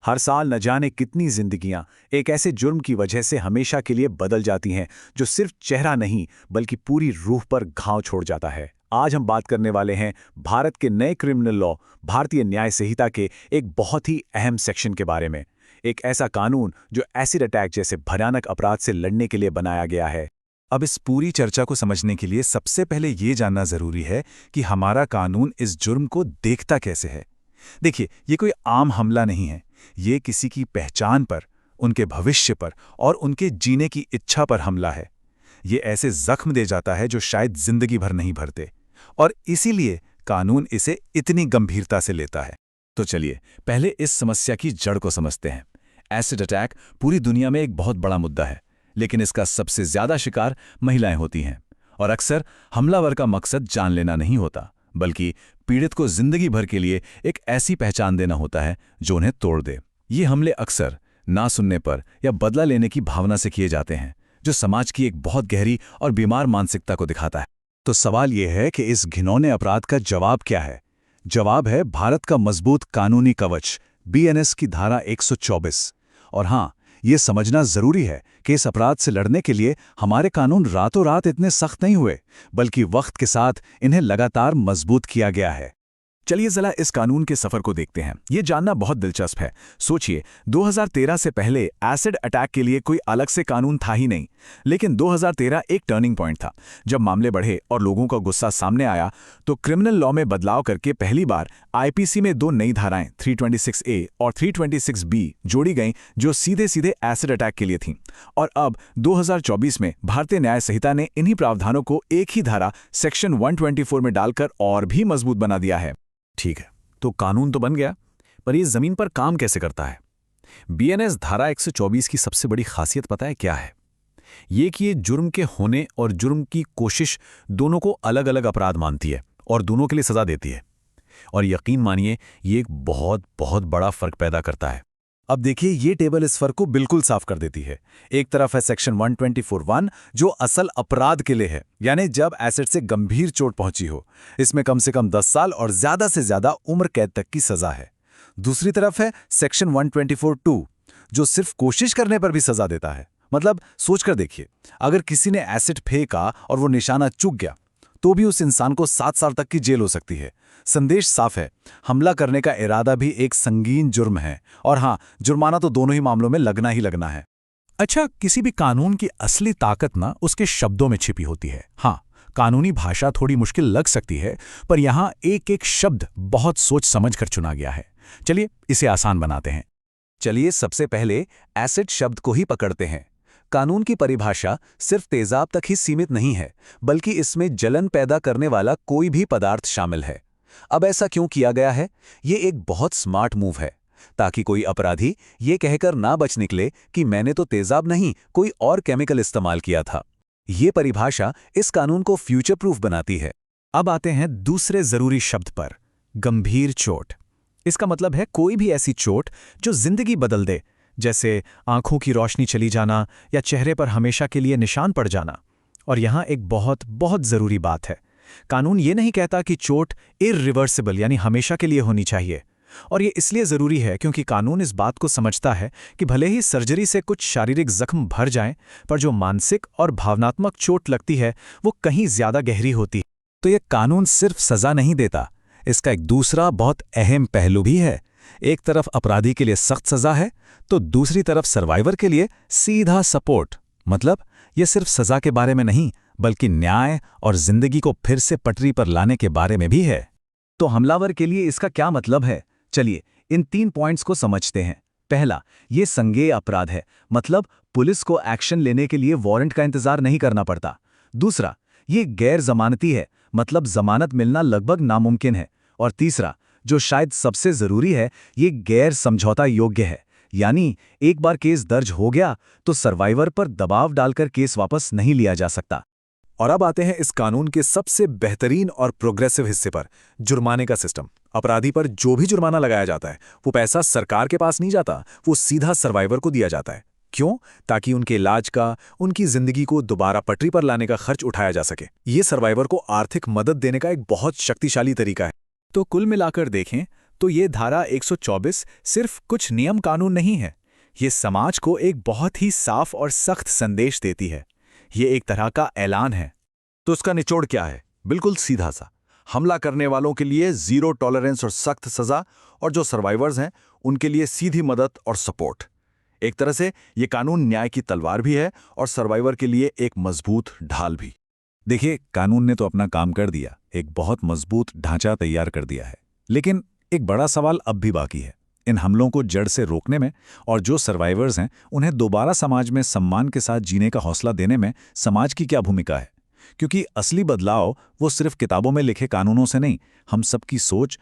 हर साल न जाने कितनी जिंदगियां एक ऐसे जुर्म की वजह से हमेशा के लिए बदल जाती हैं जो सिर्फ चेहरा नहीं बल्कि पूरी रूह पर घाव छोड़ जाता है। आज हम बात करने वाले हैं भारत के नए क्रिमिनल लॉ, भारतीय न्याय संहिता के एक बहुत ही अहम सेक्शन के बारे में। एक ऐसा कानून जो एसिड अटैक जैसे भयानक अपराध से लड़ने के लिए बनाया गया है। अब इस पूरी चर्चा को समझने के लिए सबसे पहले ये जानना जरूरी है कि हमारा कानून इस जुर्म को देखता कैसे है। देखिए, ये कोई आम हमला नहीं है। ये किसी की पहचान पर, उनके भविष्य पर और उनके जीने की इच्छा पर हमला है। ये ऐसे जख्म दे जाता है जो शायद जिंदगी भर नहीं भरते, और इसीलिए कानून इसे इतनी गंभीरता से लेता है। तो चलिए पहले इस समस्या की जड़ को समझते हैं। एसिड अटैक पूरी दुनिया में एक बहुत बड़ा मुद्दा है, लेकिन इसका सबसे ज्यादा शिकार महिलाएं होती हैं। और अक्सर हमलावर का मकसद जान लेना नहीं होता, बल्कि पीड़ित को जिंदगी भर के लिए एक ऐसी पहचान देना होता है जो उन्हें तोड़ दे। ये हमले अक्सर ना सुनने पर या बदला लेने की भावना से किए जाते हैं, जो समाज की एक बहुत गहरी और बीमार मानसिकता को दिखाता है। तो सवाल यह है कि इस घिनौने अपराध का जवाब क्या है? जवाब है भारत का मजबूत कानूनी कवच, बीएनएस की धारा 124। और हाँ, ये समझना जरूरी है कि इस अपराध से लड़ने के लिए हमारे कानून रातों रात इतने सख्त नहीं हुए, बल्कि वक्त के साथ इन्हें लगातार मजबूत किया गया है। चलिए जरा इस कानून के सफर को देखते हैं। ये जानना बहुत दिलचस्प है। सोचिए, 2013 से पहले एसिड अटैक के लिए कोई अलग से कानून था ही नहीं, लेकिन 2013 एक टर्निंग पॉइंट था। जब मामले बढ़े और लोगों का गुस्सा सामने आया, तो क्रिमिनल लॉ में बदलाव करके पहली बार आईपीसी में दो नई धाराएं 326A और 326B जोड़ी गईं, जो सीधे सीधे एसिड अटैक के लिए थीं। और अब 2024 में भारतीय न्याय संहिता ने इन्हीं प्रावधानों को एक ही धारा सेक्शन 124 में डालकर और भी मजबूत बना दिया है। ठीक है, तो कानून तो बन गया, पर ये जमीन पर काम कैसे करता है? बीएनएस धारा 124 की सबसे बड़ी खासियत पता है क्या है? ये कि ये जुर्म के होने और जुर्म की कोशिश दोनों को अलग अलग अपराध मानती है और दोनों के लिए सजा देती है। और यकीन मानिए, ये एक बहुत बहुत बड़ा फर्क पैदा करता है। अब देखिए, ये टेबल इस फर्क को बिल्कुल साफ कर देती है। एक तरफ है सेक्शन 124(1) जो असल अपराध के लिए है, यानी जब एसिड से गंभीर चोट पहुंची हो। इसमें कम से कम 10 साल और ज्यादा से ज्यादा उम्र कैद तक की सजा है। दूसरी तरफ है सेक्शन 124(2) जो सिर्फ कोशिश करने पर भी सजा देता है। मतलब सोचकर देखिए, अगर किसी ने एसिड फेंका और वो निशाना चूक गया, तो भी उस इंसान को 7 साल तक की जेल हो सकती है। संदेश साफ है, हमला करने का इरादा भी एक संगीन जुर्म है, और हाँ, जुर्माना तो दोनों ही मामलों में लगना ही लगना है। अच्छा, किसी भी कानून की असली ताकत ना उसके शब्दों में छिपी होती है। हाँ, कानूनी भाषा थोड़ी मुश्किल लग सकती है, पर यहाँ एक एक शब्द बहुत सोच समझ कर चुना गया है। चलिए इसे आसान बनाते हैं। चलिए सबसे पहले एसिड शब्द को ही पकड़ते हैं। कानून की परिभाषा सिर्फ तेजाब तक ही सीमित नहीं है, बल्कि इसमें जलन पैदा करने वाला कोई भी पदार्थ शामिल है। अब ऐसा क्यों किया गया है? ये एक बहुत स्मार्ट मूव है, ताकि कोई अपराधी ये कहकर ना बच निकले कि मैंने तो तेजाब नहीं, कोई और केमिकल इस्तेमाल किया था। ये परिभाषा इस कानून को फ्यूचर प्रूफ बनाती है। अब आते हैं दूसरे जरूरी शब्द पर, गंभीर चोट। इसका मतलब है कोई भी ऐसी चोट जो जिंदगी बदल दे, जैसे आंखों की रोशनी चली जाना या चेहरे पर हमेशा के लिए निशान पड़ जाना। और यहाँ एक बहुत बहुत जरूरी बात है, कानून ये नहीं कहता कि चोट इररिवर्सिबल यानी हमेशा के लिए होनी चाहिए। और ये इसलिए जरूरी है क्योंकि कानून इस बात को समझता है कि भले ही सर्जरी से कुछ शारीरिक जख्म भर जाएं, पर जो मानसिक और भावनात्मक चोट लगती है वो कहीं ज्यादा गहरी होती है। तो ये कानून सिर्फ सजा नहीं देता, इसका एक दूसरा बहुत अहम पहलू भी है। एक तरफ अपराधी के लिए सख्त सजा है, तो दूसरी तरफ सर्वाइवर के लिए सीधा सपोर्ट। मतलब ये सिर्फ सजा के बारे में नहीं, बल्कि न्याय और जिंदगी को फिर से पटरी पर लाने के बारे में भी है। तो हमलावर के लिए इसका क्या मतलब है? चलिए इन 3 पॉइंट्स को समझते हैं। पहला, ये संज्ञेय अपराध है, मतलब पुलिस को एक्शन लेने के लिए वारंट का इंतजार नहीं करना पड़ता। दूसरा, ये गैर जमानती है, मतलब जमानत मिलना लगभग नामुमकिन है। और तीसरा, जो शायद सबसे जरूरी है, ये गैर समझौता योग्य है, यानी एक बार केस दर्ज हो गया तो सर्वाइवर पर दबाव डालकर केस वापस नहीं लिया जा सकता। और अब आते हैं इस कानून के सबसे बेहतरीन और प्रोग्रेसिव हिस्से पर, जुर्माने का सिस्टम। अपराधी पर जो भी जुर्माना लगाया जाता है, वो पैसा सरकार के पास नहीं जाता, वो सीधा सर्वाइवर को दिया जाता है। क्यों? ताकि उनके इलाज का, उनकी जिंदगी को दोबारा पटरी पर लाने का खर्च उठाया जा सके। ये सर्वाइवर को आर्थिक मदद देने का एक बहुत शक्तिशाली तरीका है। तो कुल मिलाकर देखें तो ये धारा 124 सिर्फ कुछ नियम कानून नहीं है, ये समाज को एक बहुत ही साफ और सख्त संदेश देती है। ये एक तरह का ऐलान है। तो उसका निचोड़ क्या है? बिल्कुल सीधा सा, हमला करने वालों के लिए जीरो टॉलरेंस और सख्त सजा, और जो सर्वाइवर्स हैं उनके लिए सीधी मदद और सपोर्ट। एक तरह से ये कानून न्याय की तलवार भी है और सर्वाइवर के लिए एक मजबूत ढाल भी। देखिए, कानून ने तो अपना काम कर दिया, एक बहुत मजबूत ढांचा तैयार कर दिया है। लेकिन एक बड़ा सवाल अब भी बाकी है, इन हमलों को जड़ से रोकने में, और जो सर्वाइवर्स हैं उन्हें दोबारा समाज में सम्मान के साथ जीने का हौसला देने में समाज की क्या भूमिका है? क्योंकि असली बदलाव वो सिर्फ किताबों में लिखे कानूनों से नहीं, हम सबकी सोच